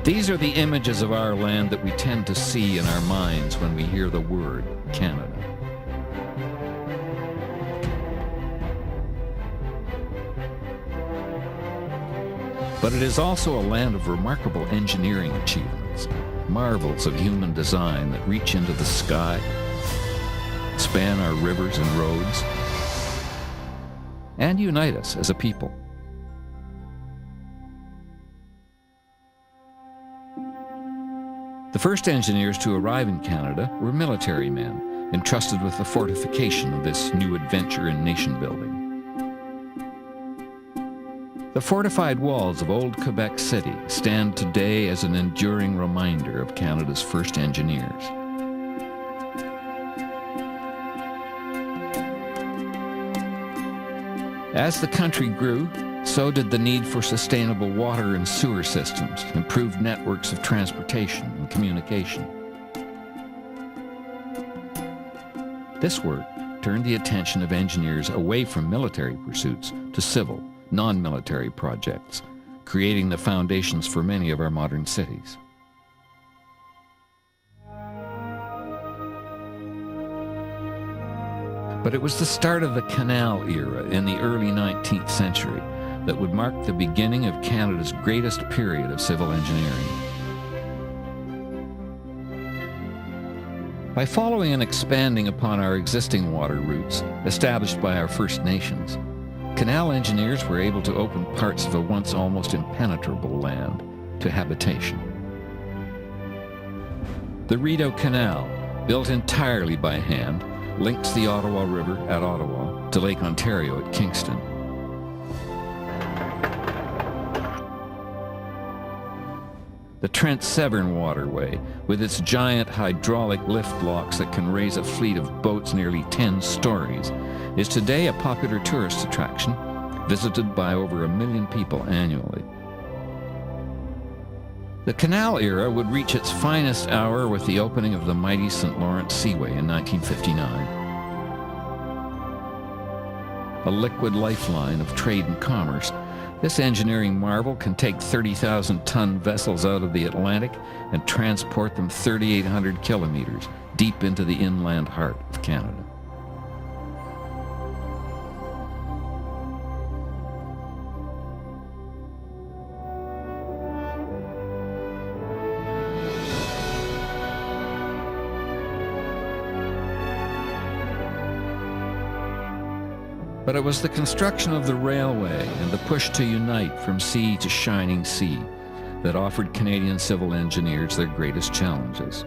These are the images of our land that we tend to see in our minds when we hear the word Canada. But it is also a land of remarkable engineering achievements, marvels of human design that reach into the sky, span our rivers and roads, and unite us as a people. The first engineers to arrive in Canada were military men, entrusted with the fortification of this new adventure in nation-building. The fortified walls of old Quebec City stand today as an enduring reminder of Canada's first engineers. As the country grew, so did the need for sustainable water and sewer systems, improved networks of transportation and communication. This work turned the attention of engineers away from military pursuits to civil, non-military projects, creating the foundations for many of our modern cities. But it was the start of the canal era in the early 19th century that would mark the beginning of Canada's greatest period of civil engineering. By following and expanding upon our existing water routes established by our First Nations, canal engineers were able to open parts of a once almost impenetrable land to habitation. The Rideau Canal, built entirely by hand, links the Ottawa River at Ottawa to Lake Ontario at Kingston. The Trent-Severn Waterway, with its giant hydraulic lift locks that can raise a fleet of boats nearly 10 stories, is today a popular tourist attraction, visited by over 1 million people annually. The canal era would reach its finest hour with the opening of the mighty St. Lawrence Seaway in 1959. A liquid lifeline of trade and commerce, this engineering marvel can take 30,000-ton vessels out of the Atlantic and transport them 3,800 kilometers deep into the inland heart of Canada. But it was the construction of the railway and the push to unite from sea to shining sea that offered Canadian civil engineers their greatest challenges.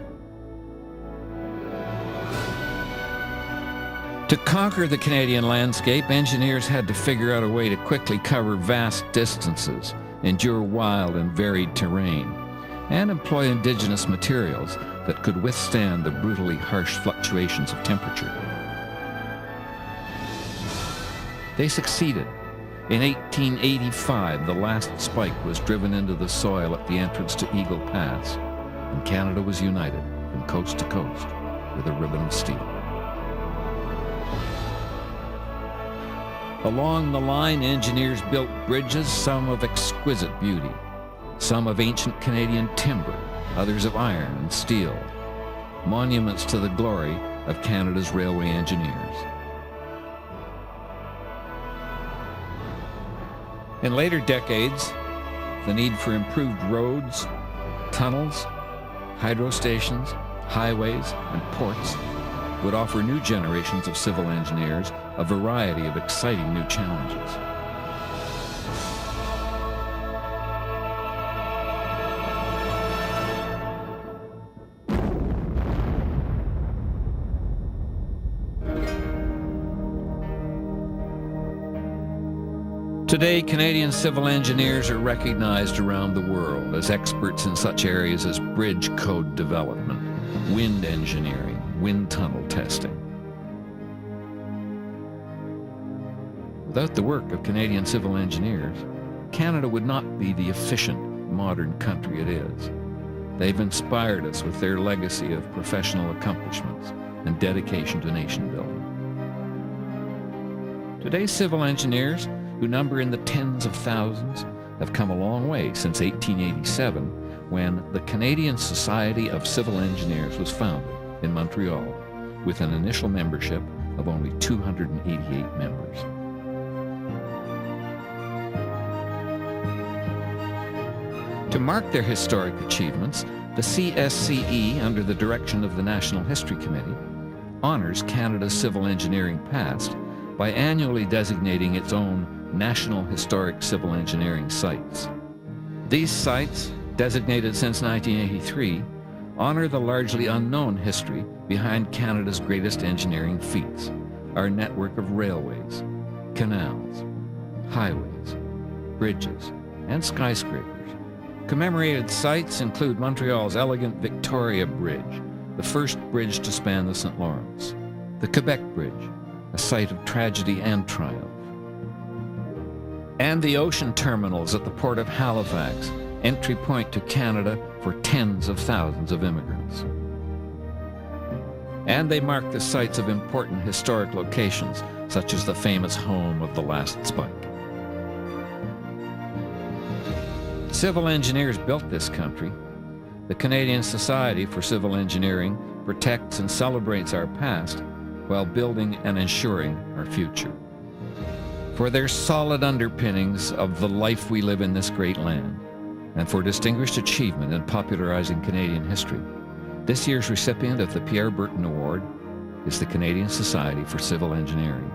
To conquer the Canadian landscape, engineers had to figure out a way to quickly cover vast distances, endure wild and varied terrain, and employ indigenous materials that could withstand the brutally harsh fluctuations of temperature. They succeeded. In 1885, the last spike was driven into the soil at the entrance to Eagle Pass, and Canada was united from coast to coast with a ribbon of steel. Along the line, engineers built bridges, some of exquisite beauty, some of ancient Canadian timber, others of iron and steel, monuments to the glory of Canada's railway engineers. In later decades, the need for improved roads, tunnels, hydro stations, highways, and ports would offer new generations of civil engineers a variety of exciting new challenges. Today, Canadian civil engineers are recognized around the world as experts in such areas as bridge code development, wind engineering, wind tunnel testing. Without the work of Canadian civil engineers, Canada would not be the efficient, modern country it is. They've inspired us with their legacy of professional accomplishments and dedication to nation building. Today's civil engineers, who number in the tens of thousands, have come a long way since 1887, when the Canadian Society of Civil Engineers was founded in Montreal, with an initial membership of only 288 members. To mark their historic achievements, the CSCE, under the direction of the National History Committee, honors Canada's civil engineering past by annually designating its own National Historic Civil Engineering sites. These sites, designated since 1983, honor the largely unknown history behind Canada's greatest engineering feats, our network of railways, canals, highways, bridges, and skyscrapers. Commemorated sites include Montreal's elegant Victoria Bridge, the first bridge to span the St. Lawrence, the Quebec Bridge, a site of tragedy and triumph, and the ocean terminals at the port of Halifax, entry point to Canada for tens of thousands of immigrants. And they mark the sites of important historic locations, such as the famous home of the last Spike. Civil engineers built this country. The Canadian Society for Civil Engineering protects and celebrates our past while building and ensuring our future. For their solid underpinnings of the life we live in this great land, and for distinguished achievement in popularizing Canadian history, this year's recipient of the Pierre Berton Award is the Canadian Society for Civil Engineering.